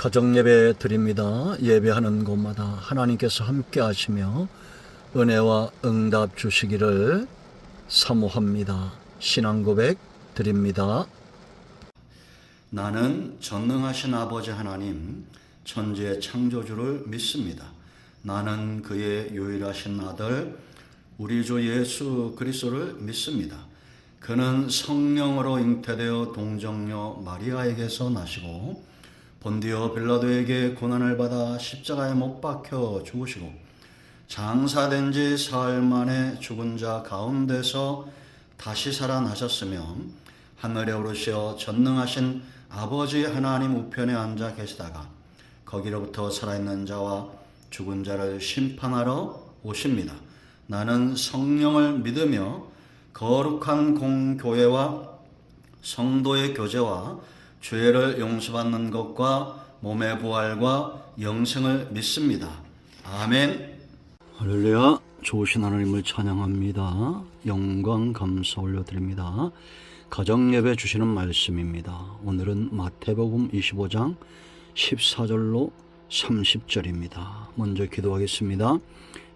가정예배 드립니다. 예배하는 곳마다 하나님께서 함께 하시며 은혜와 응답 주시기를 사모합니다. 신앙고백 드립니다. 나는 전능하신 아버지 하나님, 천지의 창조주를 믿습니다. 나는 그의 유일하신 아들 우리 주 예수 그리스도를 믿습니다. 그는 성령으로 잉태되어 동정녀 마리아에게서 나시고 본디오 빌라도에게 고난을 받아 십자가에 못 박혀 죽으시고 장사된 지 사흘 만에 죽은 자 가운데서 다시 살아나셨으며 하늘에 오르시어 전능하신 아버지 하나님 우편에 앉아 계시다가 거기로부터 살아있는 자와 죽은 자를 심판하러 오십니다. 나는 성령을 믿으며 거룩한 공교회와 성도의 교제와 죄를 용서받는 것과 몸의 부활과 영생을 믿습니다. 아멘. 할렐루야. 좋으신 하나님을 찬양합니다. 영광 감사 올려드립니다. 가정예배 주시는 말씀입니다. 오늘은 마태복음 25장 14절로 30절입니다. 먼저 기도하겠습니다.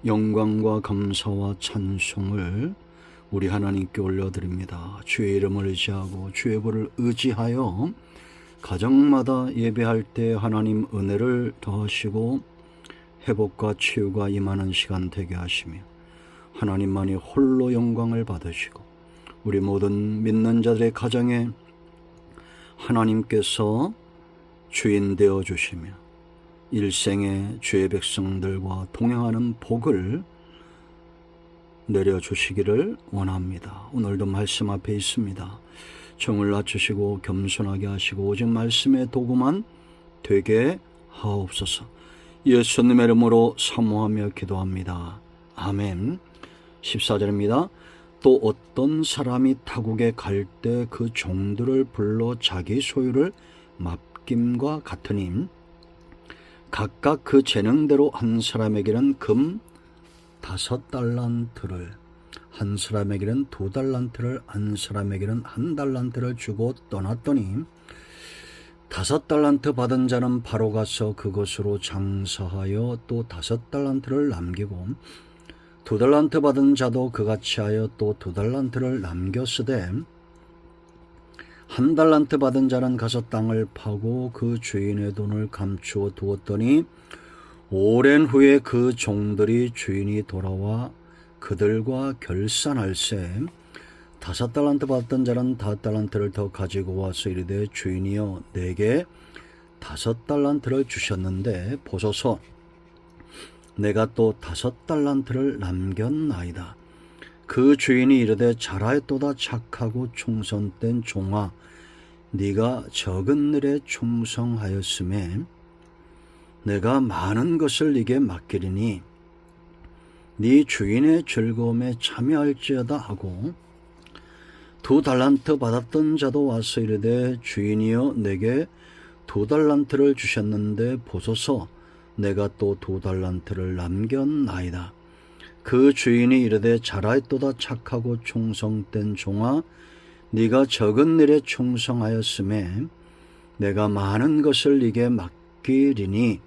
영광과 감사와 찬송을 우리 하나님께 올려드립니다. 주의 이름을 의지하고 주의 보를 의지하여 가정마다 예배할 때 하나님 은혜를 더하시고 회복과 치유가 임하는 시간 되게 하시며 하나님만이 홀로 영광을 받으시고 우리 모든 믿는 자들의 가정에 하나님께서 주인 되어 주시며 일생에 주의 백성들과 동행하는 복을 내려주시기를 원합니다. 오늘도 말씀 앞에 있습니다. 정을 낮추시고 겸손하게 하시고 오직 말씀의 도구만 되게 하옵소서. 예수님의 이름으로 사모하며 기도합니다. 아멘. 14절입니다. 또 어떤 사람이 타국에 갈 때 그 종들을 불러 자기 소유를 맡김과 같으니 각각 그 재능대로 한 사람에게는 금 5달란트를, 한 사람에게는 2달란트를, 한 사람에게는 1달란트를 주고 떠났더니 5달란트 받은 자는 바로 가서 그것으로 장사하여 또 5달란트를 남기고 2달란트 받은 자도 그같이 하여 또 2달란트를 남겼으되 1달란트 받은 자는 가서 땅을 파고 그 주인의 돈을 감추어 두었더니 오랜 후에 그 종들이 주인이 돌아와 그들과 결산할세 5달란트 받던 자는 5달란트를 더 가지고 와서 이르되 주인이여 내게 5달란트를 주셨는데 보소서 내가 또 5달란트를 남겼나이다. 그 주인이 이르되 잘하였도다 착하고 충성된 종아 네가 적은 일에 충성하였음에 내가 많은 것을 네게 맡기리니 네 주인의 즐거움에 참여할지어다 하고 2달란트 받았던 자도 와서 이르되 주인이여 내게 2달란트를 주셨는데 보소서 내가 또 2달란트를 남겼나이다. 그 주인이 이르되 잘하였도다 착하고 충성된 종아 네가 적은 일에 충성하였음에 내가 많은 것을 네게 맡기리니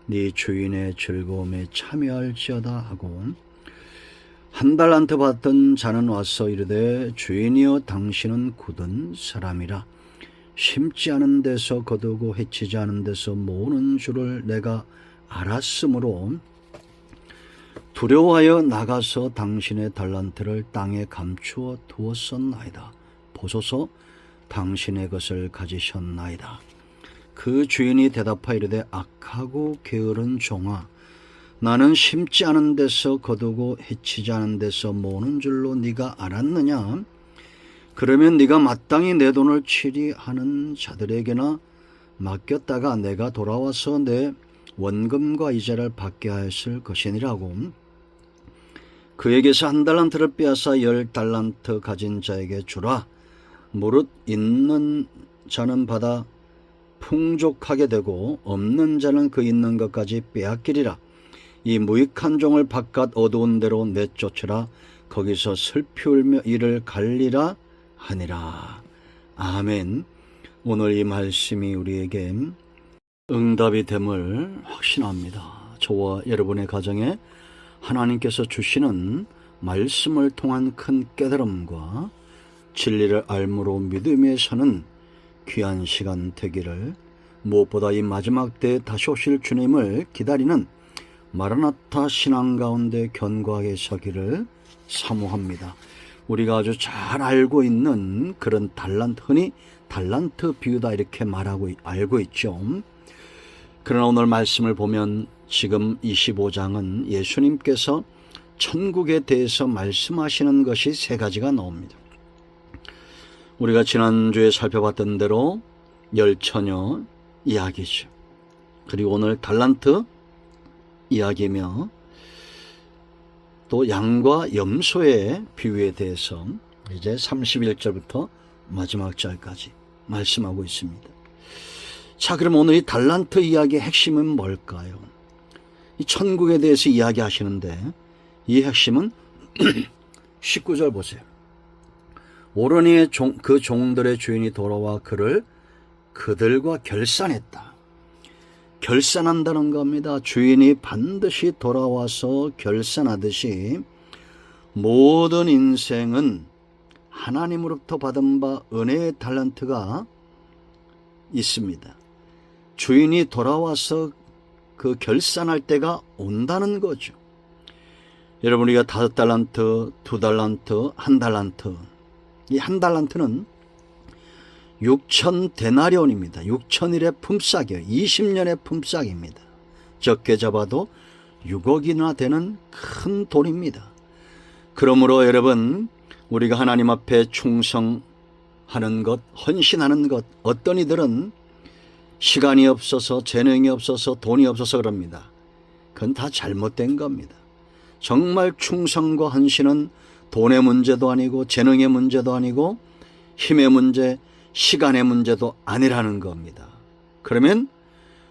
네 주인의 즐거움에 참여할지어다 하고 1달란트 받던 자는 와서 이르되 주인이여 당신은 굳은 사람이라 심지 않은 데서 거두고 해치지 않은 데서 모으는 줄을 내가 알았으므로 두려워하여 나가서 당신의 달란트를 땅에 감추어 두었었나이다. 보소서 당신의 것을 가지셨나이다. 그 주인이 대답하여 이르되 악하고 게으른 종아 나는 심지 않은 데서 거두고 해치지 않은 데서 모으는 줄로 네가 알았느냐? 그러면 네가 마땅히 내 돈을 치리하는 자들에게나 맡겼다가 내가 돌아와서 내 원금과 이자를 받게 하였을 것이니라고. 그에게서 1달란트를 빼앗아 10달란트 가진 자에게 주라. 무릇 있는 자는 받아 풍족하게 되고 없는 자는 그 있는 것까지 빼앗기리라. 이 무익한 종을 바깥 어두운 데로 내쫓으라. 거기서 슬피 울며 이를 갈리라 하니라. 아멘. 오늘 이 말씀이 우리에게 응답이 됨을 확신합니다. 저와 여러분의 가정에 하나님께서 주시는 말씀을 통한 큰 깨달음과 진리를 알므로 믿음에 서는 귀한 시간 되기를, 무엇보다 이 마지막 때에 다시 오실 주님을 기다리는 마라나타 신앙 가운데 견고하게 서기를 사모합니다. 우리가 아주 잘 알고 있는 그런 흔히 달란트 비유다 이렇게 알고 있죠. 그러나 오늘 말씀을 보면 지금 25장은 예수님께서 천국에 대해서 말씀하시는 것이 세 가지가 나옵니다. 우리가 지난주에 살펴봤던 대로 열처녀 이야기죠. 그리고 오늘 달란트 이야기며 또 양과 염소의 비유에 대해서 이제 31절부터 마지막 절까지 말씀하고 있습니다. 자, 그럼 오늘 이 달란트 이야기의 핵심은 뭘까요? 이 천국에 대해서 이야기하시는데 이 핵심은 19절 보세요. 오르니 그 종들의 주인이 돌아와 그들과 결산했다. 결산한다는 겁니다. 주인이 반드시 돌아와서 결산하듯이 모든 인생은 하나님으로부터 받은 바 은혜의 달란트가 있습니다. 주인이 돌아와서 그 결산할 때가 온다는 거죠. 여러분, 우리가 5달란트, 2달란트, 1달란트, 이 1달란트는 6,000데나리온입니다. 6,000일의 품삯이에요. 20년의 품삯입니다. 적게 잡아도 6억이나 되는 큰 돈입니다. 그러므로 여러분, 우리가 하나님 앞에 충성하는 것, 헌신하는 것, 어떤 이들은 시간이 없어서, 재능이 없어서, 돈이 없어서 그럽니다. 그건 다 잘못된 겁니다. 정말 충성과 헌신은 돈의 문제도 아니고 재능의 문제도 아니고 힘의 문제, 시간의 문제도 아니라는 겁니다. 그러면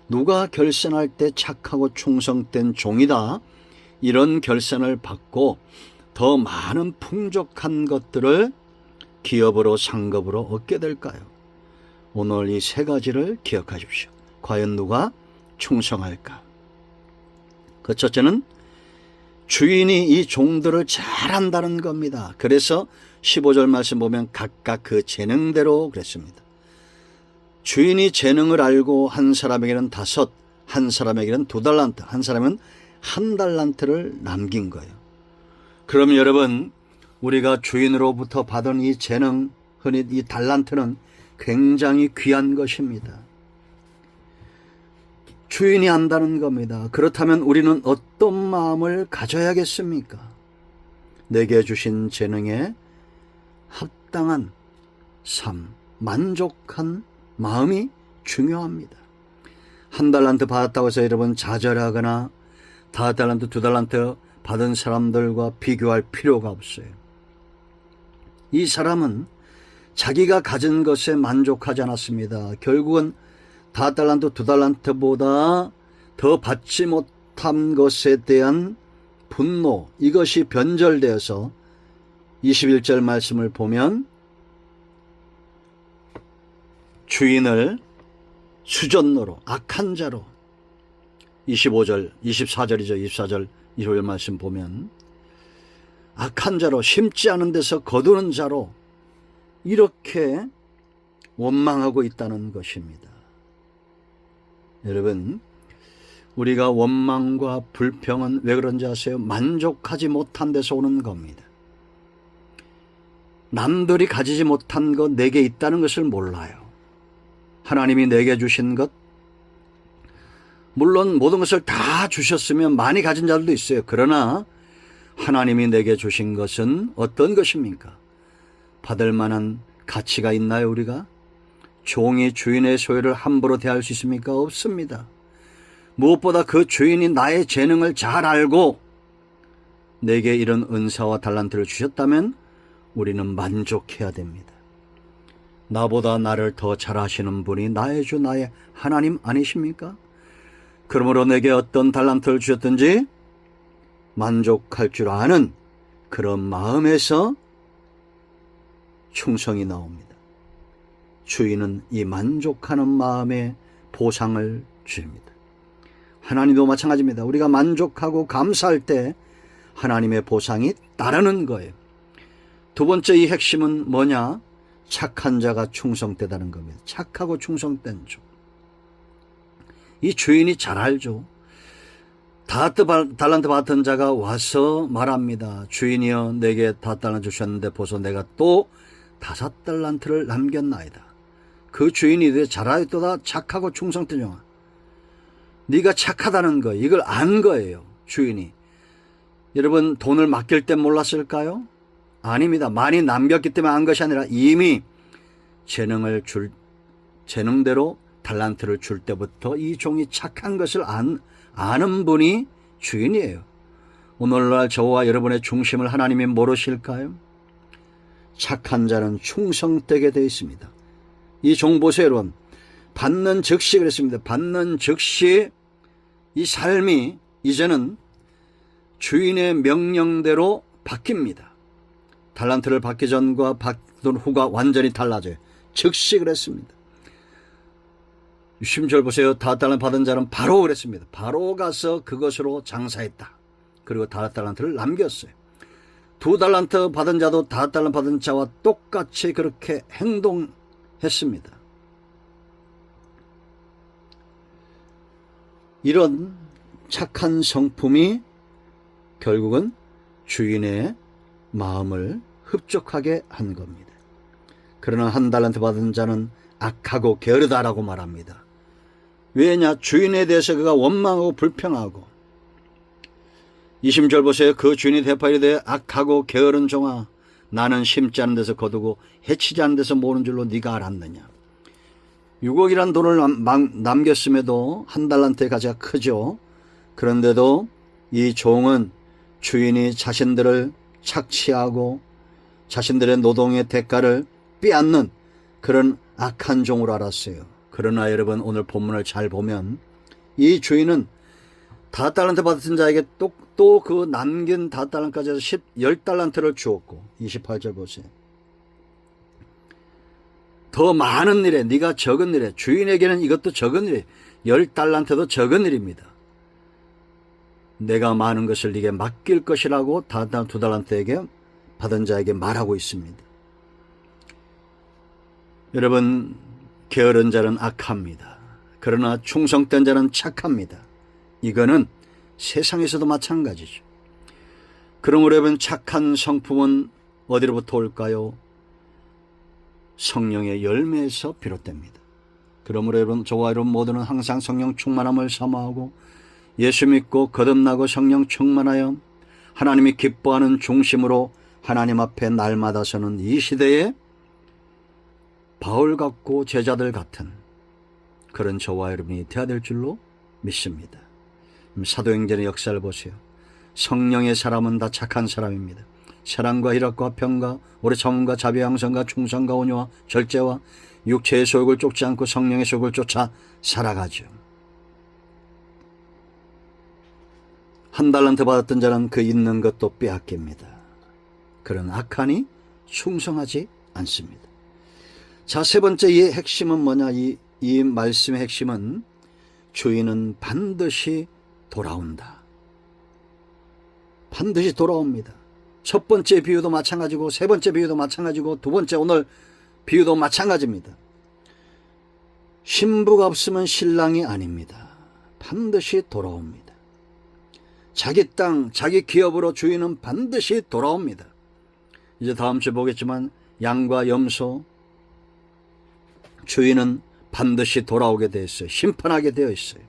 누가 결산할 때 착하고 충성된 종이다, 이런 결산을 받고 더 많은 풍족한 것들을 기업으로 상급으로 얻게 될까요? 오늘 이 세 가지를 기억하십시오. 과연 누가 충성할까? 그 첫째는 주인이 이 종들을 잘한다는 겁니다. 그래서 15절 말씀 보면 각각 그 재능대로 그랬습니다. 주인이 재능을 알고 한 사람에게는 5, 한 사람에게는 2달란트, 한 사람은 1달란트를 남긴 거예요. 그럼 여러분, 우리가 주인으로부터 받은 이 재능, 흔히 이 달란트는 굉장히 귀한 것입니다. 주인이 안다는 겁니다. 그렇다면 우리는 어떤 마음을 가져야겠습니까? 내게 주신 재능에 합당한 삶, 만족한 마음이 중요합니다. 1달란트 받았다고 해서 여러분 좌절하거나 5달란트, 2달란트 받은 사람들과 비교할 필요가 없어요. 이 사람은 자기가 가진 것에 만족하지 않았습니다. 결국은 5달란트, 2달란트보다 더 받지 못한 것에 대한 분노, 이것이 변절되어서 21절 말씀을 보면 주인을 수전노로, 악한 자로, 24절이죠. 24절 1월 말씀 보면 악한 자로, 심지 않은 데서 거두는 자로 이렇게 원망하고 있다는 것입니다. 여러분, 우리가 원망과 불평은 왜 그런지 아세요? 만족하지 못한 데서 오는 겁니다. 남들이 가지지 못한 것 내게 있다는 것을 몰라요. 하나님이 내게 주신 것, 물론 모든 것을 다 주셨으면 많이 가진 자들도 있어요. 그러나 하나님이 내게 주신 것은 어떤 것입니까? 받을 만한 가치가 있나요, 우리가? 종이 주인의 소유를 함부로 대할 수 있습니까? 없습니다. 무엇보다 그 주인이 나의 재능을 잘 알고 내게 이런 은사와 달란트를 주셨다면 우리는 만족해야 됩니다. 나보다 나를 더 잘하시는 분이 나의 주, 나의 하나님 아니십니까? 그러므로 내게 어떤 달란트를 주셨든지 만족할 줄 아는 그런 마음에서 충성이 나옵니다. 주인은 이 만족하는 마음에 보상을 주입니다. 하나님도 마찬가지입니다. 우리가 만족하고 감사할 때 하나님의 보상이 따르는 거예요. 두 번째 이 핵심은 뭐냐? 착한 자가 충성되다는 겁니다. 착하고 충성된 종. 이 주인이 잘 알죠. 달란트 받은 자가 와서 말합니다. 주인이여, 내게 5달란트 주셨는데 보소, 내가 또 5달란트를 남겼나이다. 그 주인이 이제 잘하였도다. 착하고 충성된 종아. 네가 착하다는 거, 이걸 안 거예요, 주인이. 여러분, 돈을 맡길 때 몰랐을까요? 아닙니다. 많이 남겼기 때문에 안 것이 아니라 이미 재능대로 달란트를 줄 때부터 이 종이 착한 것을 아는 분이 주인이에요. 오늘날 저와 여러분의 중심을 하나님이 모르실까요? 착한 자는 충성되게 되어 있습니다. 이 종 보세요, 여러분. 받는 즉시 그랬습니다. 받는 즉시 이 삶이 이제는 주인의 명령대로 바뀝니다. 달란트를 받기 전과 받은 후가 완전히 달라져요. 즉시 그랬습니다. 60절 보세요. 5달란트 받은 자는 바로 그랬습니다. 바로 가서 그것으로 장사했다. 그리고 5달란트를 남겼어요. 2달란트 받은 자도 5달란트 받은 자와 똑같이 그렇게 행동했습니다. 이런 착한 성품이 결국은 주인의 마음을 흡족하게 한 겁니다. 그러나 1달란트 받은 자는 악하고 게으르다라고 말합니다. 왜냐? 주인에 대해서 그가 원망하고 불평하고. 20절 보세요. 그 주인이 대파에 대해 악하고 게으른 종아, 나는 심지 않은 데서 거두고 해치지 않은 데서 모는 줄로 네가 알았느냐. 6억이란 돈을 남겼음에도 1달란트의 가치가 크죠. 그런데도 이 종은 주인이 자신들을 착취하고 자신들의 노동의 대가를 빼앗는 그런 악한 종으로 알았어요. 그러나 여러분, 오늘 본문을 잘 보면 이 주인은 5달란트 받은 자에게 또 그 남긴 5달란트까지 해서 10달란트를 주었고, 28절 보세요. 더 많은 일에, 네가 적은 일에, 주인에게는 이것도 적은 일이에요. 10달란트도 적은 일입니다. 내가 많은 것을 네게 맡길 것이라고 2달란트에게 받은 자에게 말하고 있습니다. 여러분, 게으른 자는 악합니다. 그러나 충성된 자는 착합니다. 이거는 세상에서도 마찬가지죠. 그러므로 여러분, 착한 성품은 어디로부터 올까요? 성령의 열매에서 비롯됩니다. 그러므로 여러분, 저와 여러분 모두는 항상 성령 충만함을 사모하고 예수 믿고 거듭나고 성령 충만하여 하나님이 기뻐하는 중심으로 하나님 앞에 날마다 서는 이 시대에 바울 같고 제자들 같은 그런 저와 여러분이 되어야 될 줄로 믿습니다. 사도행전의 역사를 보세요. 성령의 사람은 다 착한 사람입니다. 사랑과 희락과 화평과 오래 참음과 자비 양선과 충성과 온유와 절제와 육체의 소욕을 쫓지 않고 성령의 소욕을 쫓아 살아가죠. 1달란트 받았던 자는 그 있는 것도 빼앗깁니다. 그런 악한이 충성하지 않습니다. 자, 세 번째 이 핵심은 뭐냐? 이 말씀의 핵심은 주인은 반드시 돌아온다. 반드시 돌아옵니다. 첫 번째 비유도 마찬가지고 세 번째 비유도 마찬가지고 두 번째 오늘 비유도 마찬가지입니다. 신부가 없으면 신랑이 아닙니다. 반드시 돌아옵니다. 자기 땅, 자기 기업으로 주인은 반드시 돌아옵니다. 이제 다음 주에 보겠지만 양과 염소 주인은 반드시 돌아오게 되어 있어요. 심판하게 되어 있어요.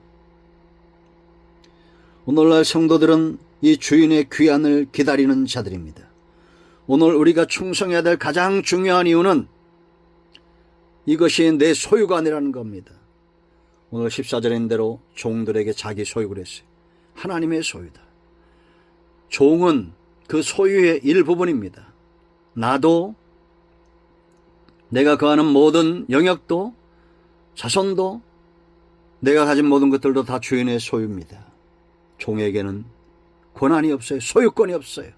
오늘날 성도들은 이 주인의 귀환을 기다리는 자들입니다. 오늘 우리가 충성해야 될 가장 중요한 이유는 이것이 내 소유가 아니라는 겁니다. 오늘 14절인 대로 종들에게 자기 소유를 했어요. 하나님의 소유다. 종은 그 소유의 일부분입니다. 나도 내가 거하는 모든 영역도 자손도 내가 가진 모든 것들도 다 주인의 소유입니다. 종에게는 권한이 없어요. 소유권이 없어요.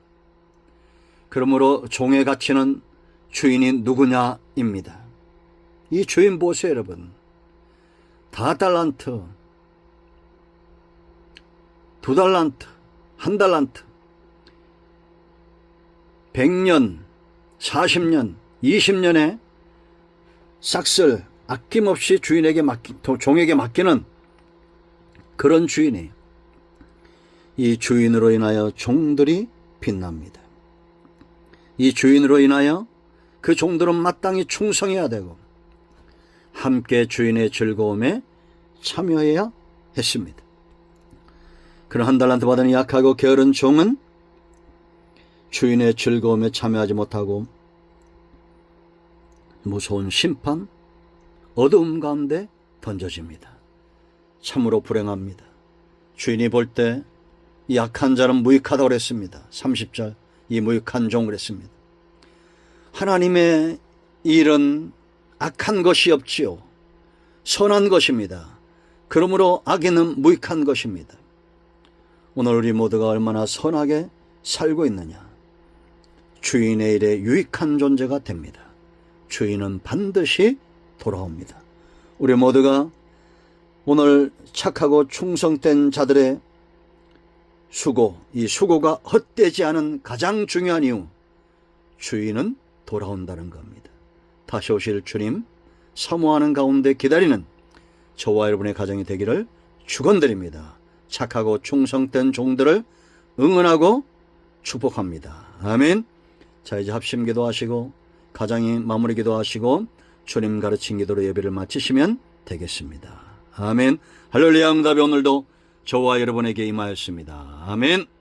그러므로 종의 가치는 주인이 누구냐입니다. 이 주인 보세요, 여러분. 5달란트 2달란트, 1달란트, 100년, 40년, 20년의 싹쓸 아낌없이 종에게 맡기는 그런 주인이에요. 이 주인으로 인하여 종들이 빛납니다. 이 주인으로 인하여 그 종들은 마땅히 충성해야 되고 함께 주인의 즐거움에 참여해야 했습니다. 그런 1달란트 받은 약하고 게으른 종은 주인의 즐거움에 참여하지 못하고 무서운 심판, 어두움 가운데 던져집니다. 참으로 불행합니다. 주인이 볼 때 이 약한 자는 무익하다고 그랬습니다. 30절, 이 무익한 종 그랬습니다. 하나님의 일은 악한 것이 없지요. 선한 것입니다. 그러므로 악에는 무익한 것입니다. 오늘 우리 모두가 얼마나 선하게 살고 있느냐. 주인의 일에 유익한 존재가 됩니다. 주인은 반드시 돌아옵니다. 우리 모두가 오늘 착하고 충성된 자들의 수고, 이 수고가 헛되지 않은 가장 중요한 이유, 주인은 돌아온다는 겁니다. 다시 오실 주님 사모하는 가운데 기다리는 저와 여러분의 가정이 되기를 축원드립니다. 착하고 충성된 종들을 응원하고 축복합니다. 아멘. 자, 이제 합심 기도하시고 가정이 마무리 기도하시고 주님 가르친 기도로 예배를 마치시면 되겠습니다. 아멘. 할렐루야. 응답이 오늘도 저와 여러분에게 임하였습니다. 아멘.